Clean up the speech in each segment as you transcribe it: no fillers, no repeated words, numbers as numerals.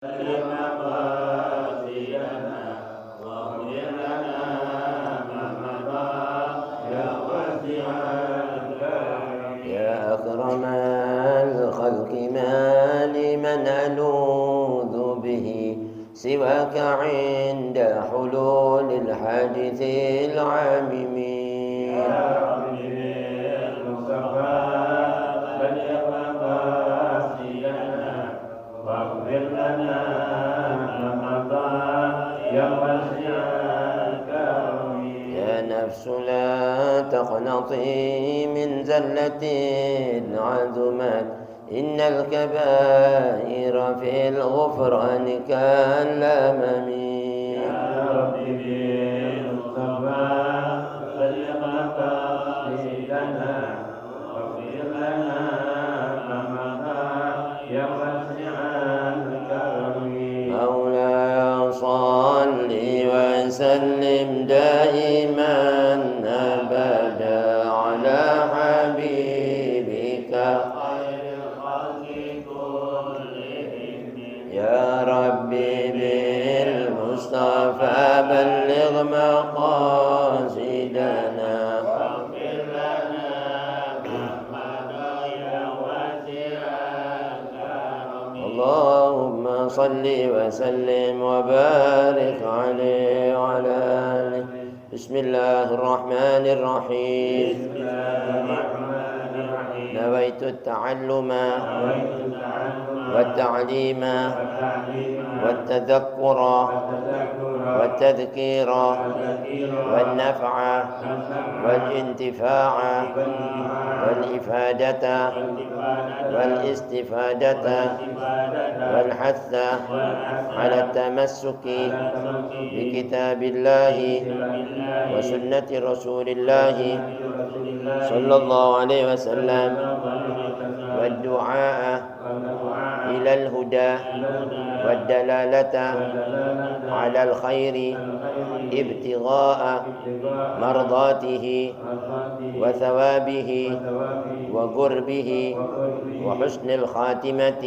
مقاصدنا واغفر لنا ما مضى يا واسع الكرم يا أكرم الخلق ما لمن ألوذ به سواك عند حلول الحادث العامم يا ربي بالمصطفى بلغ مقاصدنا واغفر لنا ما مضى يا واسع الكرم يا نفس لا تقنطي من زلة عظمت إن الكبائر في الغفران كالأمم يا ربي بالمصطفى بلغ مقاصدنا واغفر لنا ما مضى يا واسع الكرم مولاي صل وسلم دائما أبدا على حبيبك خير الخلق كلهم يا ربي بالمصطفى بلغ مقاصدنا واغفر لنا ما مضى يا واسع الكرم اللهم صل وسلم وبارك عليه وعلى آله بسم الله الرحمن الرحيم بسم الله الرحمن الرحيم نويت التعلم نويت التعلم والتعليم والتعليم والتذكر والتذكر والتذكير والتذكير والنفع والانتفاع والإفادة والاستفادة والحث على التمسك بكتاب الله وسنة رسول الله صلى الله عليه وسلم والدعاء إلى الهدى والدلالة على الخير ابتغاء مرضاته وثوابه وقربه وحسن الخاتمة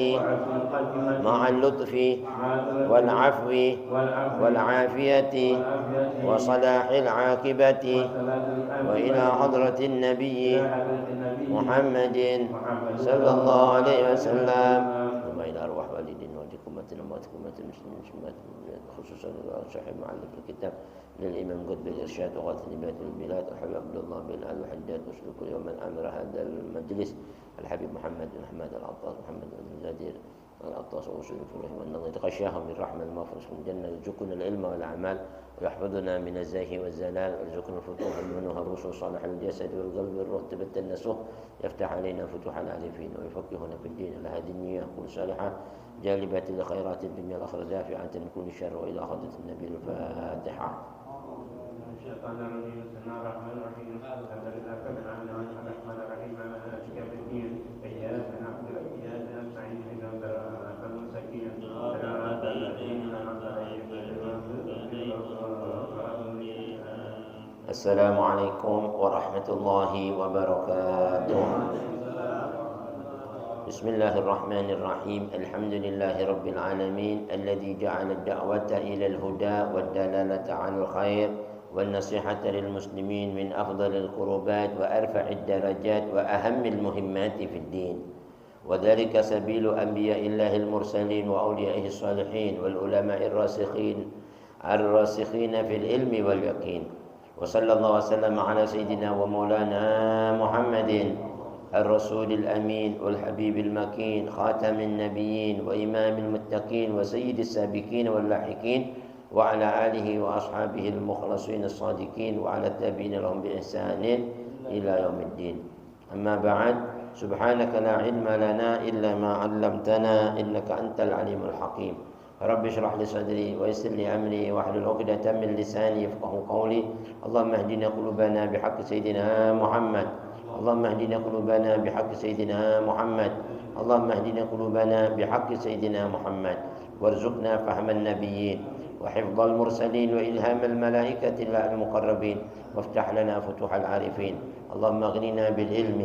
مع اللطف والعفو والعافية وصلاح العاقبة وإلى حضرة النبي محمد صلى الله عليه وسلم وما إلى أرواح والدين وجهكم وأمواتكم المسلمين خصوصا صاحب معلق الكتاب للإمام قطب الإرشاد وغاث نبات البلاد الحبيب عبد الله بن الحداد وسلوك يوم أمر هذا المجلس الحبيب محمد بن حماد العطاس محمد بن الزادير العطاس ووصول الفرح والنظر يتغشاهم من رحمة المغفرة من الجنة يرزقنا العلم والأعمال ويحفظنا من الزيه والزلال ويرزقنا الفتوح المنوها الرسل صالح الجسد والقلب والروح تبت النسوح يفتح علينا فتوح العارفين ويفقهنا في الدين لهذه النية كل صالحة جالبة لخيرات الدنيا الآخرة دافعة من كل شر وإلى حضرة النبي الفاتحة. الشيطان الرجيم بسم الله الرحمن الرحيم الحمد لله رب العالمين الرحمن الرحيم مالك يوم الدين إياك نعبد وإياك نستعين اهدنا الصراط المستقيم صراط الذين أنعمت عليهم غير المغضوب عليهم ولا الضالين السلام عليكم ورحمة الله وبركاته. بسم الله الرحمن الرحيم الحمد لله رب العالمين الذي جعل الدعوة إلى الهدى والدلالة على الخير والنصيحة للمسلمين من أفضل القربات وأرفع الدرجات وأهم المهمات في الدين، وذلك سبيل أنبياء الله المرسلين وأوليائه الصالحين والعلماء الراسخين في العلم واليقين. وصلى الله وسلم على سيدنا ومولانا محمد الرسول الأمين والحبيب المكين خاتم النبيين وإمام المتقين وسيد السابقين واللاحقين وعلى آله وأصحابه المخلصين الصادقين وعلى التابعين لهم بإحسان إلى يوم الدين. أما بعد، سبحانك لا علم لنا إلا ما علمتنا إنك أنت العليم الحكيم. رب اشرح لي صدري ويسر لي أمري واحلل عقدة من لساني يفقهوا قولي. اللهم اهدنا قلوبنا بحق سيدنا محمد. اللهم اهدنا قلوبنا بحق سيدنا محمد. اللهم اهدنا قلوبنا بحق سيدنا محمد وارزقنا فهم النبيين وحفظ المرسلين وإلهام الملائكة المقربين وافتح لنا فتوح العارفين. اللهم اغننا بالعلم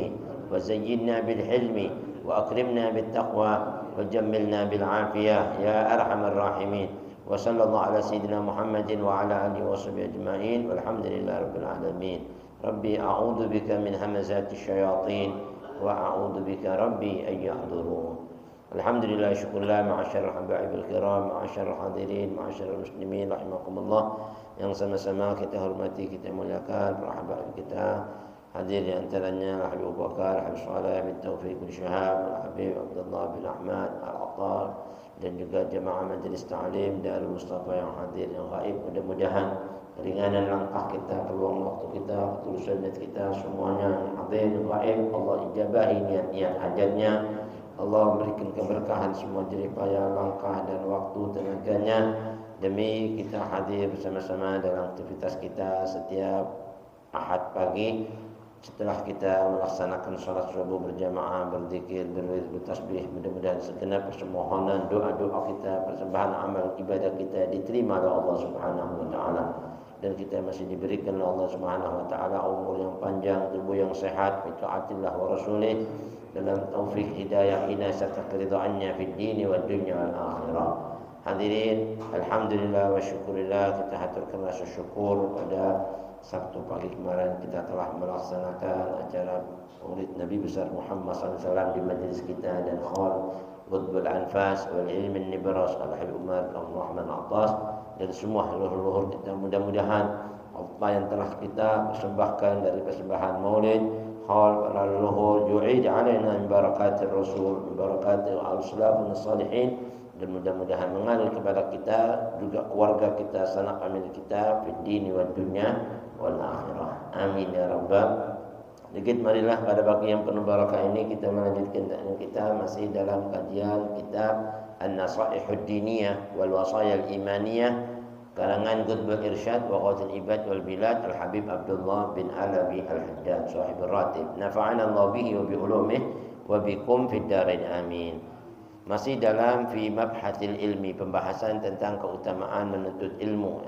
وزينا بالحلم وأكرمنا بالتقوى وجملنا بالعافية يا أرحم الراحمين. وصلى الله على سيدنا محمد وعلى آله وصحبه أجمعين والحمد لله رب العالمين. ربي أعوذ بك من همزات الشياطين وأعوذ بك ربي أن يحضرون. Alhamdulillah, syukurlah, ma'asyarul habaibul kiram, ma'asyarul hadirin, ma'asyarul muslimin, rahimakumullah, yang sama-sama kita hormati, kita muliakan para habaib kita. Hadir di antaranya Habib Abu Bakar, Habib Saleh bin Taufiq bin Syahab, Habib Abdullah bin Ahmad Al-Attar, dan juga jemaah Majlis Ta'lim Darul Mustafa yang hadir, yang gaib. Mudah-mudahan keringanan langkah kita, peluang waktu kita, ketulusan niat kita, semuanya yang hadir, yang gaib, Allah ijabahi niat-niat hajatnya. Allah berikan keberkahan semua jerih payah, langkah dan waktu tenaganya demi kita hadir bersama-sama dalam aktivitas kita setiap Ahad pagi setelah kita melaksanakan salat subuh berjamaah, berzikir, berwirid, bertasbih. Mudah-mudahan segenap permohonan, doa-doa kita, persembahan amal ibadah kita diterima oleh Allah Subhanahu wa taala, dan kita masih diberikan oleh Allah Subhanahu wa taala umur yang panjang, tubuh yang sehat, bi taatillah wa rasulih, dalam taufik hidayah ina serta keridhaannya fid dini wad dunya wal akhirah. Hadirin, alhamdulillah wa syukurillah, kita haturkan rasa syukur pada Sabtu pagi kemarin kita telah melaksanakan acara Maulid Nabi besar Muhammad SAW di majlis kita, dan khol Qutbul Anfas wal Ilmin Nibras Al-Habib Umar Rahman Atas, dan semua leluhur kita. Mudah-mudahan apa yang telah kita persembahkan dari persembahan Maulid khol para leluhur yu'id alaina min barakatir Rasul, min barakatir al-salafun salihin, dan mudah-mudahan mengalir kepada kita juga keluarga kita, sanak famili kita fid dini wad dunya wal akhirah. Amin ya rabbal. Dikit marilah pada pagi yang penuh barakah ini kita melanjutkan taklim kita masih dalam kajian kitab An-Nasaihud Diniyah wal Wasaya Al-Imaniyah karangan Qutbul Irsyad wa Qawatul Ibad wal Bilad Al-Habib Abdullah bin Alawi Al-Haddad sahibul ratib. Nafa'ana Allah bihi wa bi ulumihi wa bikum fid darain amin. Masih dalam fi mabhatil ilmi, pembahasan tentang keutamaan menuntut ilmu.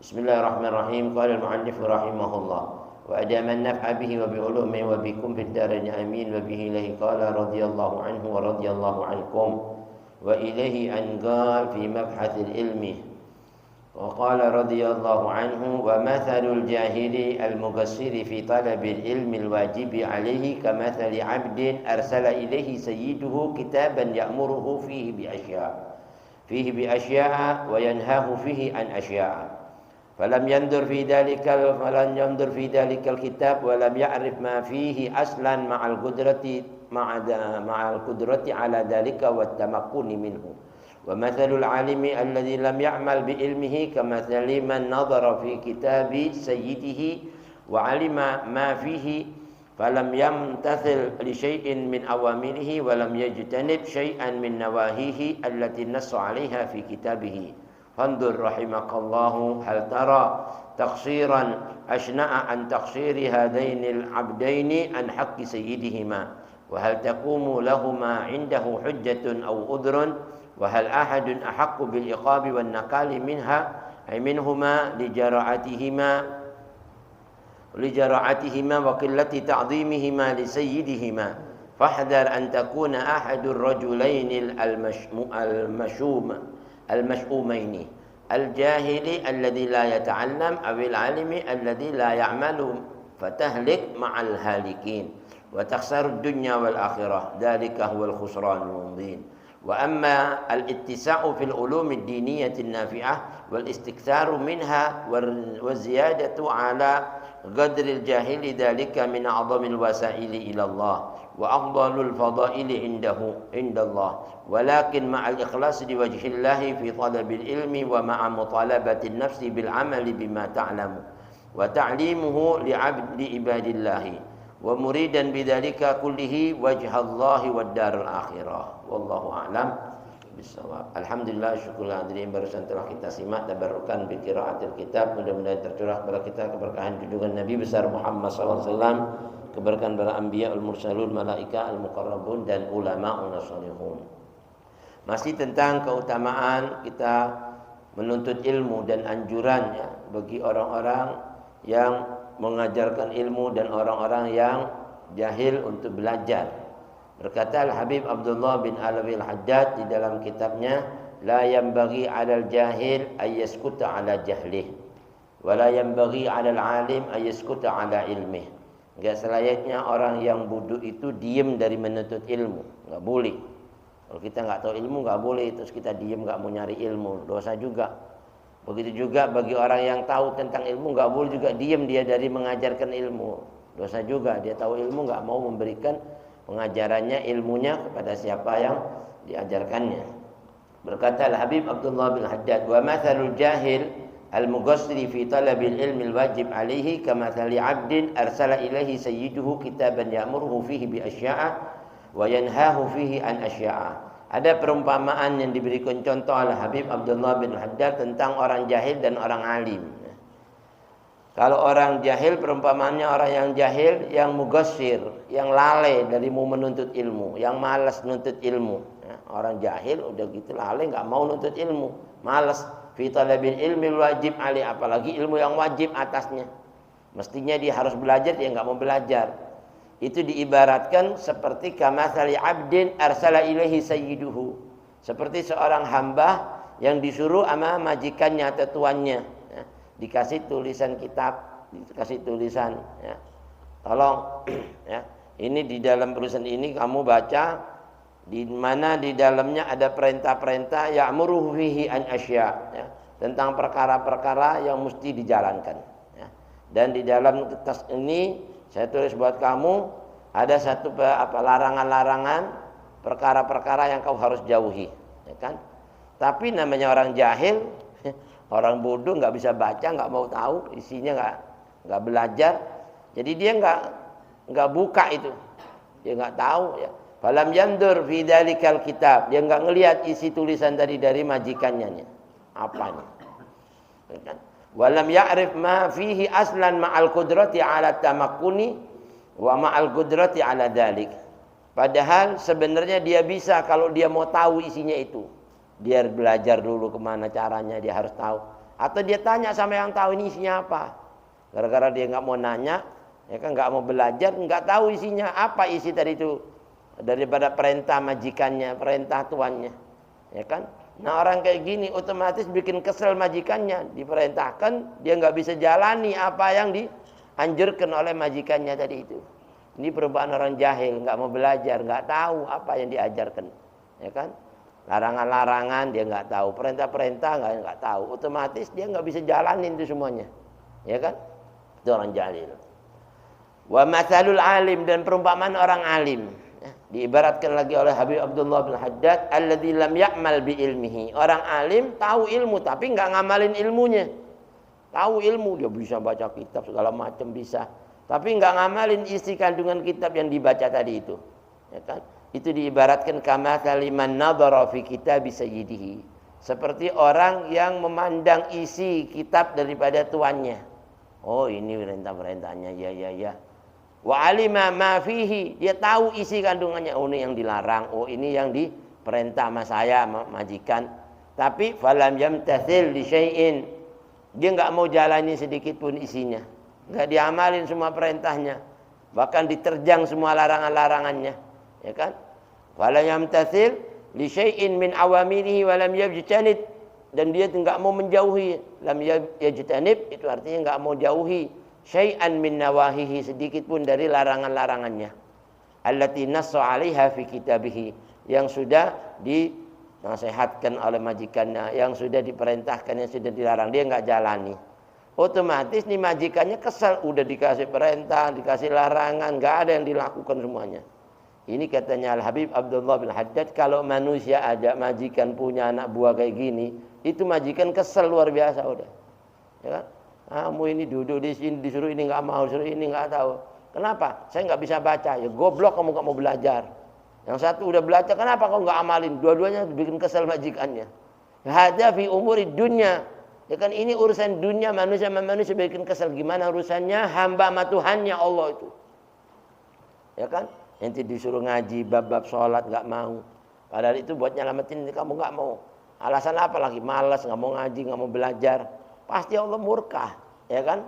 Bismillahirrahmanirrahim. Qala al-mu'allif rahimahullah wa adama an-naf'a bihi wa bi ulumihi wa bikum fid darain amin wa bihi ilahi qala radhiyallahu anhu wa radhiyallahu ankum wa ilaihi an qala fi mabhatil ilmi wa qala radhiyallahu anhu wa mathalul jahili al-muqassiri fi talabil ilmi al-wajibi alayhi kamathali 'abdin arsala ilayhi sayyiduhu kitaban ya'muruhu fihi bi asya'a wa yanhahu fihi an asya'a falam yandur fi dhalikal kitab wa lam ya'rif ma fihi aslan ma'al qudrati ala dhalika wa tamakkuni minhu. Wa mathalul alimi alladhi lam ya'mal bi ilmihi kamathali man nadhara fi kitabi sayyidihi wa alima ma fihi falam yamtathil li syai'in min awamirihi wa lam yajtanib syai'an min nawahihi allati nassa 'alaiha fi kitabihi. Fandur rahimakallahu hal tara taqsiran ashna'a an taqsiri hadainil abdaini an haqqi sayyidihima wa hal taqumu lahuma 'indahu hujjatun aw udhrun wa hal ahadun ahaqqu bil iqabi wan nakali minha ay minhuma li jara'atihima wa qillati ta'dhimihima li sayyidihima fahdhar an takuna ahadur rajulaini al-mash'umaini al-jahili alladhi la yata'allam awil alimi alladhi la ya'malu fatahlik ma'al halikin wa takhsaru ad-dunya wal akhirah dhalika huwal khusranul mubin. Wa amma al-ittisa'u fil ulumi ad-diniyati an-nafi'ah wal istikthar minha wa ziyadatu ala qadri al-jahili dhalika min a'dhamil wasaili ila Allah wa afdalul fadaili indallah walakin ma'al ikhlas li wajhillahi fi talabil ilmi wa ma'a mutalabati an-nafsi bil amali bima ta'lamu wa ta'limuhu li 'abdi ibadillahi wa muridan bidzalika kullihi wajhallahi wad darul akhirah wallahu a'lam bisawab. Alhamdulillah, syukurlah hadirin barusan telah kita simak tabarrukan bi qiraatil kitab, mudah-mudahan tercurah kepada kita keberkahan junjungan Nabi besar Muhammad SAW, keberkahan para anbiya al mursalun, malaika al muqarrabun, dan ulama salihun. Masih tentang keutamaan kita menuntut ilmu dan anjurannya bagi orang-orang yang mengajarkan ilmu dan orang-orang yang jahil untuk belajar. Berkata Al-Habib Abdullah bin Alawi Al-Haddad di dalam kitabnya, la yanbaghi 'alal jahil ay yaskuta 'ala jahlih wa la yanbaghi 'alal 'alim ay yaskuta 'ala ilmih. Enggak selayaknya orang yang bodoh itu diam dari menuntut ilmu, enggak boleh. Kalau kita enggak tahu ilmu enggak boleh, terus kita diam enggak mau nyari ilmu, dosa juga. Begitu juga bagi orang yang tahu tentang ilmu enggak boleh juga diam dia dari mengajarkan ilmu, dosa juga. Dia tahu ilmu enggak mau memberikan pengajarannya, ilmunya kepada siapa yang diajarkannya. Berkata Al-Habib Abdullah bin Haddad, wa mathalul jahil al-mugassiri fi talabil ilmi al-wajib alaihi kamathali 'abdin arsala ilaihi sayyiduhu kitaban ya'muruhu fihi bi asya'a wa yanhahu fihi an asya'a. Ada perumpamaan yang diberikan contoh oleh Habib Abdullah bin Haddad tentang orang jahil dan orang alim. Kalau orang jahil, perumpamaannya orang yang jahil, yang mugassir, yang lalai dari mau menuntut ilmu, yang malas nuntut ilmu. Ya, orang jahil udah gitu lalai, nggak mau nuntut ilmu, malas. Fi talabil ilmi wajib ali, apalagi ilmu yang wajib atasnya. Mestinya dia harus belajar, dia nggak mau belajar. Itu diibaratkan seperti kamathali abdin arsala ilaihi sayyiduhu. Seperti seorang hamba yang disuruh sama majikannya atau tuannya. Ya, dikasih tulisan kitab, dikasih tulisan, ya, tolong, ya, ini di dalam perusahaan ini kamu baca, di mana di dalamnya ada perintah-perintah ya'muruhu fihi an asya', ya, tentang perkara-perkara yang mesti dijalankan, ya. Dan di dalam kertas ini saya tulis buat kamu ada satu larangan-larangan, perkara-perkara yang kau harus jauhi, ya kan? Tapi namanya orang jahil, orang bodoh, nggak bisa baca, nggak mau tahu isinya, nggak belajar, jadi dia nggak buka itu, dia nggak tahu, ya. Falam yandur fi dzalikal kitab, dia nggak ngelihat isi tulisan tadi dari majikannya, apanya, ya kan? Walam ya'rif ma fihi aslan ma'al qudrati 'ala tamakkuni wa ma'al qudrati 'ala dzalik. Padahal sebenarnya dia bisa kalau dia mau tahu isinya itu. Dia belajar dulu kemana caranya, dia harus tahu. Atau dia tanya sama yang tahu ini isinya apa. Gara-gara dia nggak mau nanya, ya kan, nggak mau belajar, nggak tahu isinya apa isi tadi itu. Daripada perintah majikannya, perintah tuannya, ya kan. Nah orang kayak gini otomatis bikin kesel majikannya. Diperintahkan, dia nggak bisa jalani apa yang dianjurkan oleh majikannya tadi itu. Ini perubahan orang jahil, nggak mau belajar, nggak tahu apa yang diajarkan, ya kan. Larangan-larangan dia nggak tahu, perintah-perintah nggak tahu, otomatis dia nggak bisa jalanin itu semuanya, ya kan. Itu orang jahil. Wa mathalul alim, dan perumpamaan orang alim, ya, diibaratkan lagi oleh Habib Abdullah bin Haddad, alladzi lam ya'mal bi ilmihi. Orang alim tahu ilmu tapi nggak ngamalin ilmunya. Tahu ilmu, dia bisa baca kitab segala macam bisa, tapi nggak ngamalin isi kandungan kitab yang dibaca tadi itu, ya kan. Itu diibaratkan kama kaliman nadhara fi kitab sayyidihi, seperti orang yang memandang isi kitab daripada tuannya. Oh ini perintah-perintahnya, ya. Wa alima ma fihi, dia tahu isi kandungannya. Oh ini yang dilarang, oh ini yang diperintah sama saya, majikan. Tapi falam yamtathil li syai'in, dia enggak mau jalani sedikit pun isinya, enggak diamalin semua perintahnya, bahkan diterjang semua larangan-larangannya, ya kan. Falam yamtathil li syai'in min awamirihi wa lam yajtanib, dan dia enggak mau menjauhi. Lam yajtanib itu artinya enggak mau jauhi syai'an min nawahihi, sedikit pun dari larangan-larangannya. Allati nassa 'alaiha fi kitabihi, yang sudah dinasihatkan oleh majikannya, yang sudah diperintahkan, yang sudah dilarang, dia enggak jalani. Otomatis nih majikannya kesal, udah dikasih perintah, dikasih larangan, enggak ada yang dilakukan semuanya. Ini katanya Al-Habib Abdullah bin Haddad, kalau manusia ada majikan punya anak buah kayak gini, itu majikan kesel luar biasa udah. Ya kan? Kamu ini duduk di sini disuruh ini nggak mau, disuruh ini nggak tahu. Kenapa? Saya nggak bisa baca. Ya goblok kamu nggak mau belajar. Yang satu udah belajar, kenapa kamu nggak amalin? Dua-duanya bikin kesel majikannya. Hadza fi umuri dunya. Ya kan ini urusan dunia, manusia sama manusia bikin kesel. Gimana urusannya hamba sama Tuhannya Allah itu? Ya kan? Nanti disuruh ngaji bab-bab sholat nggak mau. Padahal itu buat nyelamatin, kamu nggak mau. Alasan apa lagi? Malas, nggak mau ngaji, nggak mau belajar. Pasti Allah murka, ya kan?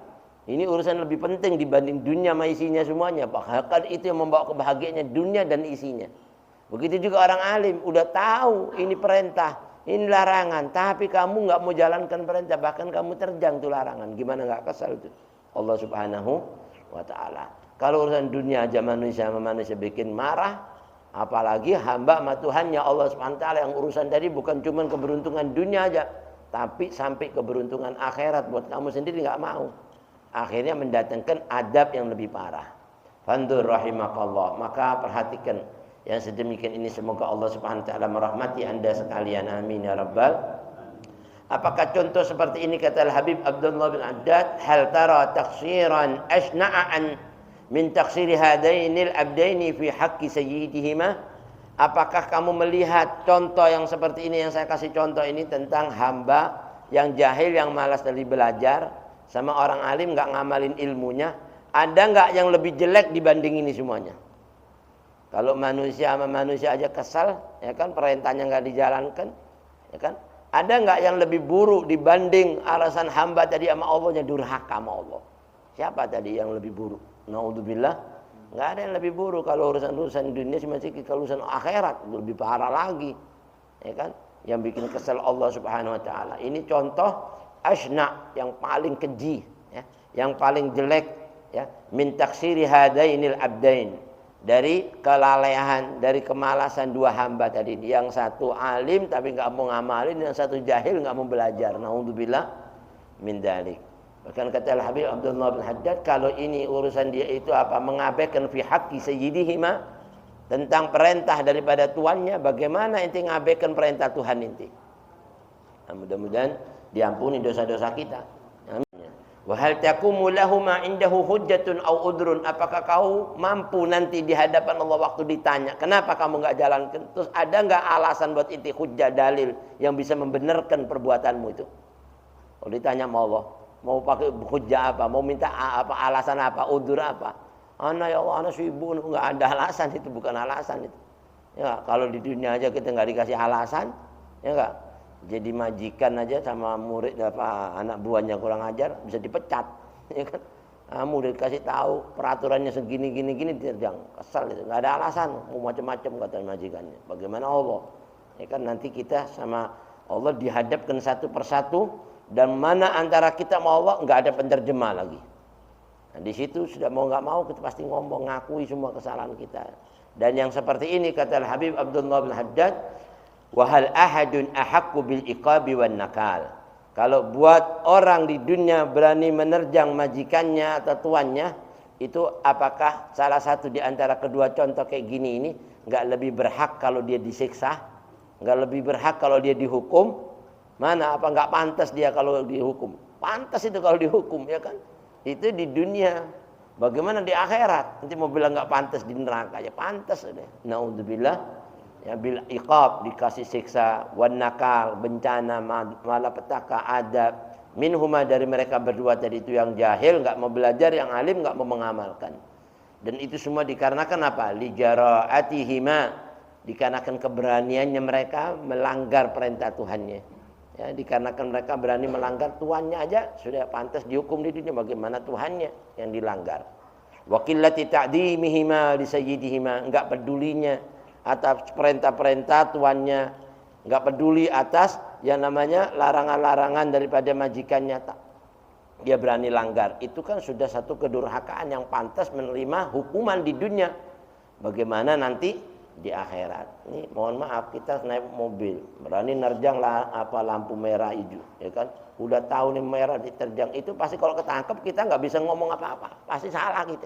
Ini urusan lebih penting dibanding dunia sama isinya semuanya. Bahkan itu yang membawa kebahagiaannya dunia dan isinya. Begitu juga orang alim, udah tahu ini perintah, ini larangan, tapi kamu nggak mau jalankan perintah, bahkan kamu terjang tuh larangan. Gimana nggak kesal tuh Allah Subhanahu wa Ta'ala. Kalau urusan dunia aja manusia sama manusia bikin marah, apalagi hamba sama Tuhannya Allah Subhanahu wa Ta'ala, yang urusan tadi bukan cuma keberuntungan dunia aja, tapi sampai keberuntungan akhirat buat kamu sendiri nggak mau. Akhirnya mendatangkan adab yang lebih parah. Fandur rahimakallah. Maka perhatikan yang sedemikian ini, semoga Allah Subhanahu wa Ta'ala merahmati Anda sekalian. Amin ya rabbal. Apakah contoh seperti ini, kata Al-Habib Abdullah bin Haddad, hal tara taksiran asna'an min taksiri hadainil abdaini fi haqqi sayyidihima. Apakah kamu melihat contoh yang seperti ini yang saya kasih contoh ini tentang hamba yang jahil, yang malas dari belajar, sama orang alim nggak ngamalin ilmunya? Ada nggak yang lebih jelek dibanding ini semuanya? Kalau manusia sama manusia aja kesal, ya kan, perintahnya nggak dijalankan, ya kan? Ada nggak yang lebih buruk dibanding alasan hamba tadi sama Allahnya durhaka sama Allah? Siapa tadi yang lebih buruk? Naudzubillah, nggak ada yang lebih buruk. Kalau urusan dunia sih masih, kalau urusan akhirat lebih parah lagi, ya kan? Yang bikin kesal Allah Subhanahu wa Ta'ala. Ini contoh asna, yang paling keji, ya, yang paling jelek, ya, min taksiri hadainil abdain, dari kelalaian, dari kemalasan dua hamba tadi. Yang satu alim tapi nggak mau ngamalin, yang satu jahil nggak mau belajar. Naudzubillah min dzalik. Bahkan kata Al-Habib Abdullah bin Haddad, kalau ini urusan dia itu apa, mengabaikan fi haqqi sayyidihima, tentang perintah daripada tuannya, bagaimana inti ngabaikan perintah Tuhan inti? Nah, mudah-mudahan diampuni dosa-dosa kita. Amin. Wa hal taqumu lahuma indahu hujjatun aw udrun. Apakah kau mampu nanti di hadapan Allah waktu ditanya, kenapa kamu enggak jalankan? Terus ada enggak alasan buat inti, hujjah, dalil yang bisa membenarkan perbuatanmu itu? Kalau ditanya sama Allah, mau pakai hujjah apa, mau minta apa, alasan apa, udur apa? Ana ya Allah, ana sibuk, enggak ada alasan, itu bukan alasan itu. Ya, kalau di dunia aja kita enggak dikasih alasan, ya enggak? Jadi majikan aja sama murid apa anak buahnya kurang ajar bisa dipecat, ya kan? Nah, murid kasih tahu peraturannya segini gini diterjang, kesal itu, enggak ada alasan, mau macam-macam kata majikannya. Bagaimana Allah? Ya kan, nanti kita sama Allah dihadapkan satu persatu, dan mana antara kita sama Allah nggak ada penterjemah lagi. Nah, di situ sudah mau nggak mau kita pasti ngomong, ngakui semua kesalahan kita. Dan yang seperti ini kata Al-Habib Abdullah bin Haddad, wa hal ahadun ahaqqu bil iqabi wan nakal. Kalau buat orang di dunia berani menerjang majikannya atau tuannya, itu apakah salah satu di antara kedua contoh kayak gini ini nggak lebih berhak kalau dia disiksa, nggak lebih berhak kalau dia dihukum? Mana, apa nggak pantas dia kalau dihukum? Pantas itu kalau dihukum, ya kan? Itu di dunia. Bagaimana di akhirat? Nanti mau bilang nggak pantas di neraka, ya pantas deh. Naudzubillah, ya bil iqab, dikasih siksa, wan nakal, bencana, malapetaka, adab. Minhuma, dari mereka berdua tadi itu, yang jahil nggak mau belajar, yang alim nggak mau mengamalkan. Dan itu semua dikarenakan apa? Li jara'atihima, dikarenakan keberaniannya mereka melanggar perintah Tuhannya. Ya, dikarenakan mereka berani melanggar Tuhannya aja sudah pantas dihukum di dunia, bagaimana Tuhannya yang dilanggar. Wa qillati ta'dhimihima li sayyidihima, enggak pedulinya atas perintah-perintah Tuhannya, enggak peduli atas yang namanya larangan-larangan daripada majikannya, dia berani langgar. Itu kan sudah satu kedurhakaan yang pantas menerima hukuman di dunia. Bagaimana nanti di akhirat? Ini mohon maaf, kita naik mobil berani nerjang lampu merah hijau, ya kan? Udah tahu nih merah diterjang, itu pasti kalau ketangkep kita nggak bisa ngomong apa-apa, pasti salah kita,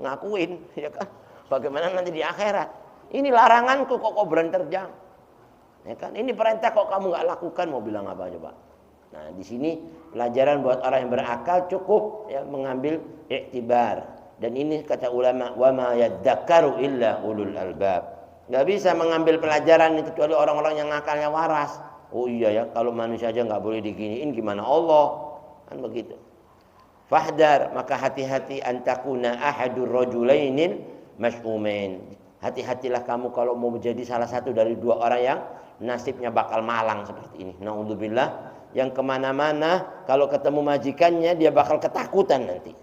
ngakuin, ya kan? Bagaimana nanti di akhirat? Ini laranganku kok berani terjang, ya kan? Ini perintah kok kamu nggak lakukan, mau bilang apa coba? Nah, di sini pelajaran buat orang yang berakal, cukup ya mengambil iktibar. Dan ini kata ulama, wa ma yadzakkaru illa ulul albab. Nggak bisa mengambil pelajaran kecuali orang-orang yang akalnya waras. Oh iya ya, kalau manusia aja nggak boleh diginiin, gimana Allah? Kan begitu. Fahdar, maka hati-hati, antakuna ahadur rajulainil mas'umain. Hati-hatilah kamu kalau mau menjadi salah satu dari dua orang yang nasibnya bakal malang seperti ini. Naudzubillah yang kemana-mana kalau ketemu majikannya dia bakal ketakutan nanti.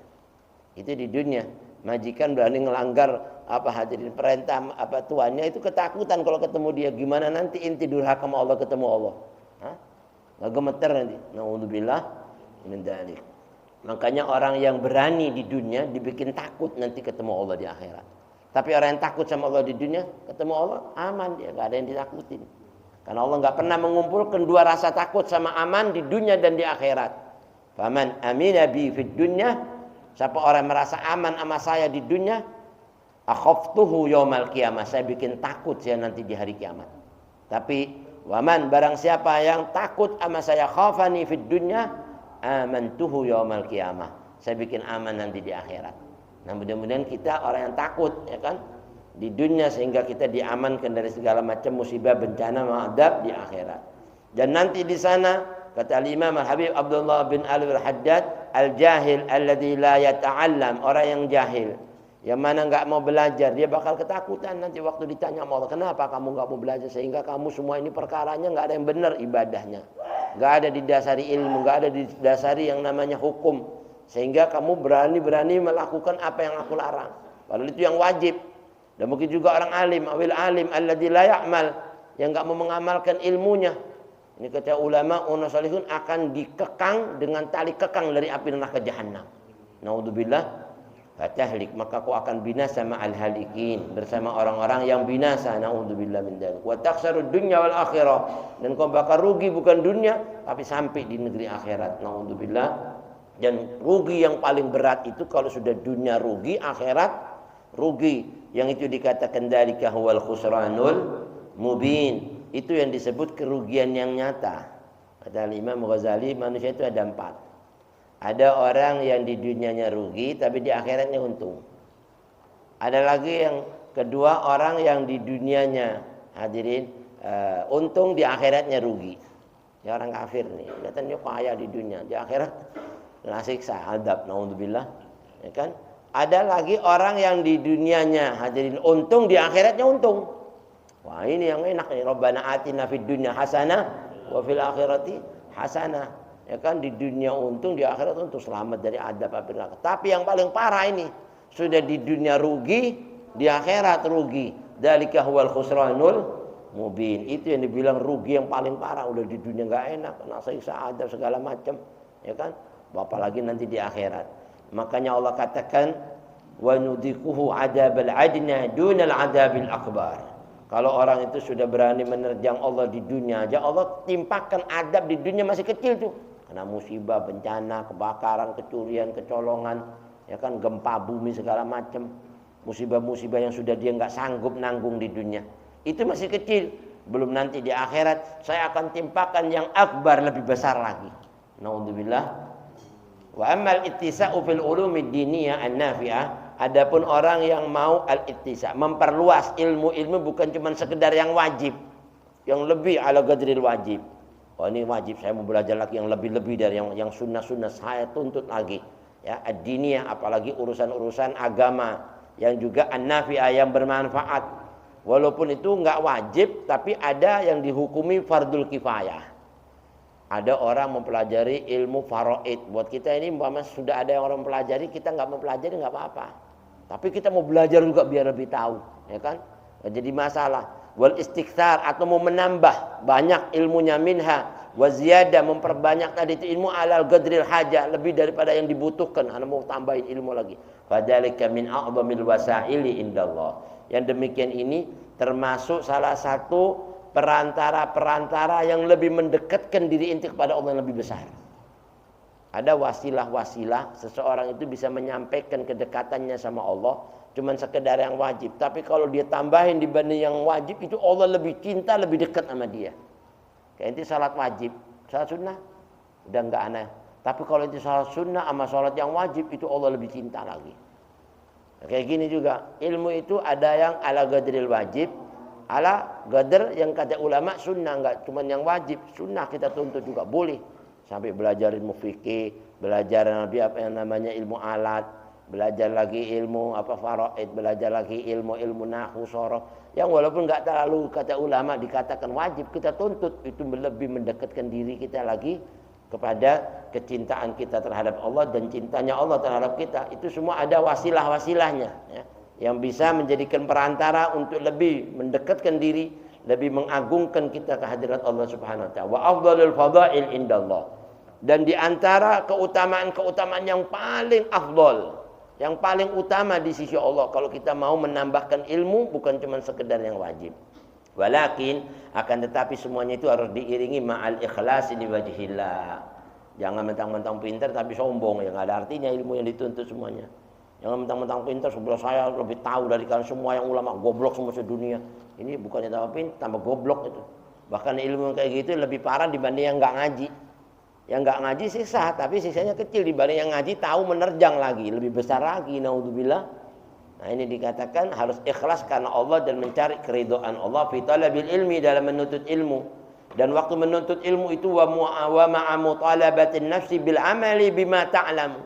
Itu di dunia. Majikan berani ngelanggar hadirin perintah tuannya, itu ketakutan kalau ketemu dia. Gimana nanti inti durhaka sama Allah ketemu Allah? Nggak gemeter nanti. Na'udzubillah min dzalik. Makanya orang yang berani di dunia dibikin takut nanti ketemu Allah di akhirat. Tapi orang yang takut sama Allah di dunia, ketemu Allah aman, dia nggak ada yang ditakutin. Karena Allah nggak pernah mengumpulkan dua rasa takut sama aman di dunia dan di akhirat. Faman amina bi fid dunya, siapa orang merasa aman sama saya di dunia, akhaftuhu yaumal qiyamah, saya bikin takut saya nanti di hari kiamat. Tapi waman, barang siapa yang takut sama saya, khafani fid dunya, amantuhu yaumal qiyamah, saya bikin aman nanti di akhirat. Nah, mudah-mudahan kita orang yang takut, ya kan, di dunia sehingga kita diamankan dari segala macam musibah, bencana, adab di akhirat. Dan nanti di sana kata Imam Al-Habib Abdullah bin Alwi Al-Haddad, al-jahil alladzi la yata'allam, orang yang jahil yang mana enggak mau belajar, dia bakal ketakutan nanti waktu ditanya sama Allah, kenapa kamu enggak mau belajar sehingga kamu semua ini perkaranya enggak ada yang benar ibadahnya. Enggak ada didasari ilmu, enggak ada didasari yang namanya hukum, sehingga kamu berani-berani melakukan apa yang aku larang. Padahal itu yang wajib. Dan mungkin juga orang alim, awil alim alladzi la ya'mal, yang enggak mau mengamalkan ilmunya. Ini kata ulama, unasalihun akan dikekang dengan tali kekang dari api neraka jahanam. Naudzubillah. Fatahlik, maka kau akan binasa ma'al halikin, bersama orang-orang yang binasa. Naudzubillah min dzalik. Wa takhsarud dunya wal akhirah, dan kau bakal rugi bukan dunia tapi sampai di negeri akhirat. Naudzubillah. Dan rugi yang paling berat itu kalau sudah dunia rugi, akhirat rugi, yang itu dikatakan dzalika huwal khusranul mubin. Itu yang disebut kerugian yang nyata. Kata Imam Ghazali, manusia itu ada 4. Ada orang yang di dunianya rugi tapi di akhiratnya untung. Ada lagi yang kedua, orang yang di dunianya hadirin untung, di akhiratnya rugi. Ya orang kafir nih, kelihatannya kaya di dunia, di akhirat kena siksa, adab, naudzubillah. Ya kan? Ada lagi orang yang di dunianya hadirin untung, di akhiratnya untung. Wah, ini yang enak nih. Rabbana atina fid dunya hasanah wa fil akhirati hasanah. Ya kan, di dunia untung, di akhirat untung, selamat dari adab api neraka. Tapi yang paling parah ini, sudah di dunia rugi, di akhirat rugi. Dzalika huwal khusranul mubin. Itu yang dibilang rugi yang paling parah. Udah di dunia enggak enak, kena siksa, adab segala macam, ya kan? Apalagi nanti di akhirat. Makanya Allah katakan, wa nudikuhu adabal adna dunal adabil akbar. Kalau orang itu sudah berani menerjang Allah di dunia aja, Allah timpakan adab di dunia masih kecil tuh. Kena musibah, bencana, kebakaran, kecurian, kecolongan, ya kan, gempa bumi segala macam. Musibah-musibah yang sudah dia nggak sanggup nanggung di dunia. Itu masih kecil. Belum nanti di akhirat saya akan timpakan yang akbar, lebih besar lagi. Naudzubillah. Wa ammal ittisa'u fil ulumid diniyah an-nafi'ah. Adapun orang yang mau al-ittisa', memperluas ilmu-ilmu, bukan cuma sekedar yang wajib, yang lebih ala qadril wajib. Oh, ini wajib, saya mau belajar lagi yang lebih-lebih dari yang sunnah-sunnah, saya tuntut lagi. Ya, ad-diniyah, apalagi urusan-urusan agama yang juga an-nafi'ah, yang bermanfaat. Walaupun itu enggak wajib, tapi ada yang dihukumi fardul kifayah. Ada orang mempelajari ilmu faraid. Buat kita ini umpama sudah ada yang orang mempelajari, kita enggak mempelajari enggak apa-apa. Tapi kita mau belajar juga biar lebih tahu, ya kan? Enggak jadi masalah. Wal istiktsar, atau mau menambah banyak ilmunya, minha wa ziyadah, memperbanyak tadi itu ilmu alal qadril hajah, lebih daripada yang dibutuhkan, ana mau tambahin ilmu lagi. Fadzalika min a'dhamil wasaili indallah. Yang demikian ini termasuk salah satu perantara-perantara yang lebih mendekatkan diri inti kepada Allah yang lebih besar. Ada wasilah-wasilah seseorang itu bisa menyampaikan kedekatannya sama Allah cuman sekedar yang wajib. Tapi kalau dia tambahin dibanding yang wajib, itu Allah lebih cinta, lebih dekat sama dia. Kayak itu salat wajib, salat sunnah udah enggak aneh. Tapi kalau itu salat sunnah sama salat yang wajib, itu Allah lebih cinta lagi. Kayak gini juga, ilmu itu ada yang ala qadril wajib, ala qadr yang kata ulama sunnah, enggak cuma yang wajib, sunnah kita tuntut juga boleh. Sampai belajar ilmu fikih, belajar apa yang namanya ilmu alat, belajar lagi ilmu faraid, belajar lagi ilmu nahwu, sorof, yang walaupun nggak terlalu kata ulama dikatakan wajib, kita tuntut itu lebih mendekatkan diri kita lagi kepada kecintaan kita terhadap Allah dan cintanya Allah terhadap kita. Itu semua ada wasilah-wasilahnya, ya, yang bisa menjadikan perantara untuk lebih mendekatkan diri, lebih mengagungkan kita ke hadirat Allah Subhanahu wa taala. Wa afdhalul fadail indallah. Dan di antara keutamaan-keutamaan yang paling afdal, yang paling utama di sisi Allah kalau kita mau menambahkan ilmu, bukan cuma sekedar yang wajib. Walakin akan tetapi semuanya itu harus diiringi ma'al ikhlasi li wajhillah. Jangan mentang-mentang pintar tapi sombong, yang ada artinya ilmu yang dituntut semuanya. Jangan mentang-mentang pintar sebelah saya lebih tahu dari kalian semua, yang ulama goblok semua sedunia. Ini bukannya tambah pintar, tambah goblok itu. Bahkan ilmu yang kayak gitu lebih parah dibanding yang enggak ngaji. Yang enggak ngaji siksa, tapi siksanya kecil dibanding yang ngaji tahu menerjang lagi, lebih besar lagi, naudzubillah. Nah, ini dikatakan harus ikhlas karena Allah dan mencari keridhaan Allah fi talabil ilmi, dalam menuntut ilmu. Dan waktu menuntut ilmu itu wa ma'a mutalabatin nafsi bil amali bima ta'lamu.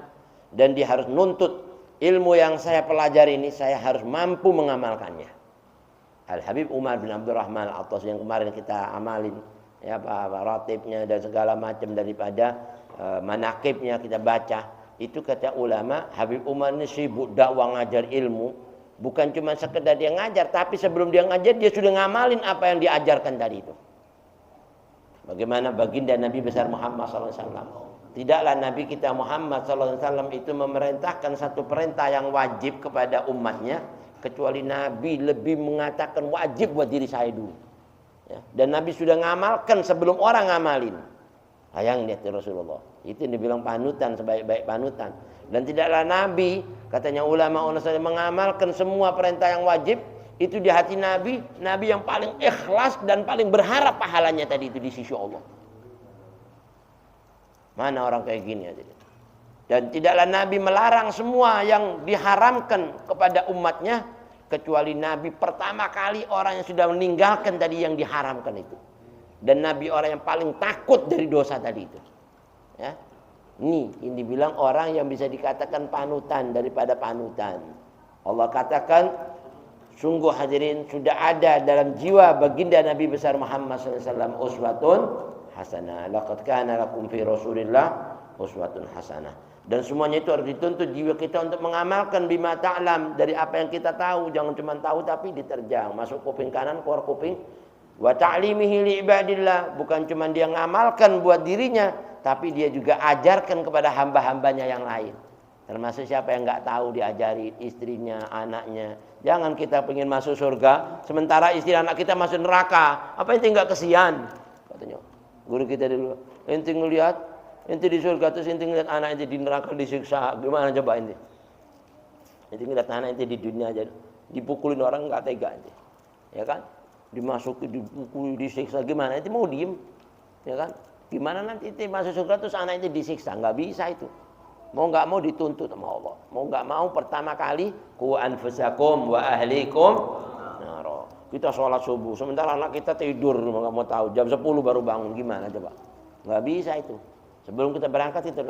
Dan dia harus nuntut ilmu yang saya pelajari ini, saya harus mampu mengamalkannya. Al-Habib Umar bin Abdurrahman Al-Attas yang kemarin kita amalin, ya, ratibnya dan segala macam daripada manaqibnya kita baca. Itu kata ulama, Habib Umar ini sibuk dakwah ngajar ilmu, bukan cuma sekedar dia ngajar, tapi sebelum dia ngajar dia sudah ngamalin apa yang diajarkan tadi itu. Bagaimana baginda Nabi besar Muhammad SAW. Tidaklah Nabi kita Muhammad SAW itu memerintahkan satu perintah yang wajib kepada umatnya, kecuali Nabi lebih mengatakan wajib buat diri saya dulu. Ya, dan Nabi sudah ngamalkan sebelum orang ngamalin. Hayang lihat Rasulullah. Itu yang dibilang panutan, sebaik-baik panutan. Dan tidaklah Nabi, katanya ulama mengamalkan semua perintah yang wajib itu di hati Nabi, Nabi yang paling ikhlas dan paling berharap pahalanya tadi itu di sisi Allah. Mana orang kayak gini aja. Dan tidaklah Nabi melarang semua yang diharamkan kepada umatnya, kecuali Nabi pertama kali orang yang sudah meninggalkan tadi yang diharamkan itu. Dan Nabi orang yang paling takut dari dosa tadi itu. Ya. Ini dibilang orang yang bisa dikatakan panutan daripada panutan. Allah katakan, sungguh hadirin sudah ada dalam jiwa baginda Nabi besar Muhammad SAW uswatun hasanah. Laqad kana lakum fi Rasulillah uswatun hasanah. Dan semuanya itu harus dituntut jiwa kita untuk mengamalkan bima ta'lam, dari apa yang kita tahu. Jangan cuma tahu tapi diterjang, masuk kuping kanan keluar kuping. Wa ta'limihi li ibadillah, bukan cuma dia ngamalkan buat dirinya, tapi dia juga ajarkan kepada hamba-hambanya yang lain. Termasuk siapa yang enggak tahu diajari istrinya, anaknya. Jangan kita pengen masuk surga sementara istri anak kita masuk neraka. Apa ente enggak kesian? Katanya guru kita dulu. Ente ngelihat ente di surga terus ente ngelihat anak ente di neraka disiksa. Gimana coba ente? Ente ngelihat anak ente di dunia aja dipukulin orang enggak tega ente. Ya kan? Dimasuki, dipukuli, disiksa, gimana? Ente mau diem? Ya kan? Gimana nanti ente masuk surga terus anak ente disiksa? Enggak bisa itu. Mau enggak mau dituntut sama Allah. Mau enggak mau pertama kali qu anfusakum wa ahlikum naro. Kita sholat subuh sementara anak kita tidur, enggak mau tahu jam 10 baru bangun, gimana coba? Enggak bisa itu. Sebelum kita berangkat itu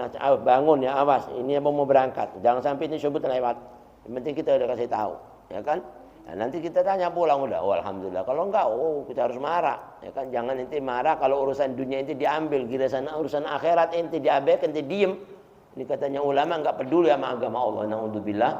bangun ya, awas ini mau berangkat. Jangan sampai ini subuh terlewat. Yang penting kita udah kasih tahu, ya kan? Nah, nanti kita tanya pulang udah, oh alhamdulillah. Kalau enggak, oh kita harus marah, ya kan? Jangan ente marah kalau urusan dunia ente diambil, giliran urusan akhirat ente diabaikan, ente diem. Ini katanya ulama enggak peduli sama agama Allah. Naudzubillah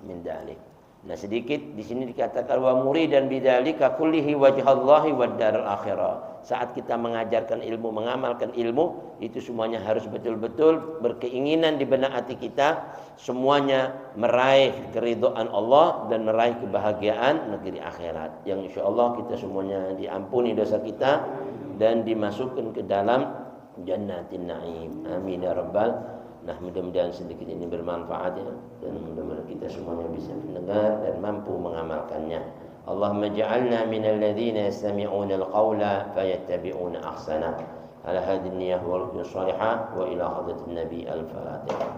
min dzalik. Nah, sedikit di sini dikatakan wa muridan bidzalika kullihi wajhallahi wad darul akhirah. Saat kita mengajarkan ilmu, mengamalkan ilmu, itu semuanya harus betul-betul berkeinginan di benak hati kita, semuanya meraih keridhaan Allah dan meraih kebahagiaan negeri akhirat. Yang insyaallah kita semuanya diampuni dosa kita dan dimasukkan ke dalam jannatin na'im. Amin ya rabbal. Nah, mudah-mudahan sedikit ini bermanfaat ya, dan mudah-mudahan kita semuanya bisa mendengar dan mampu mengamalkannya. Allahumma ja'alna minal ladzina yastami'una al-qawla fayattabi'una ahsana. Ala hadhihi an-niyyah wal salihah wa ila hadratin nabi al-fatihah.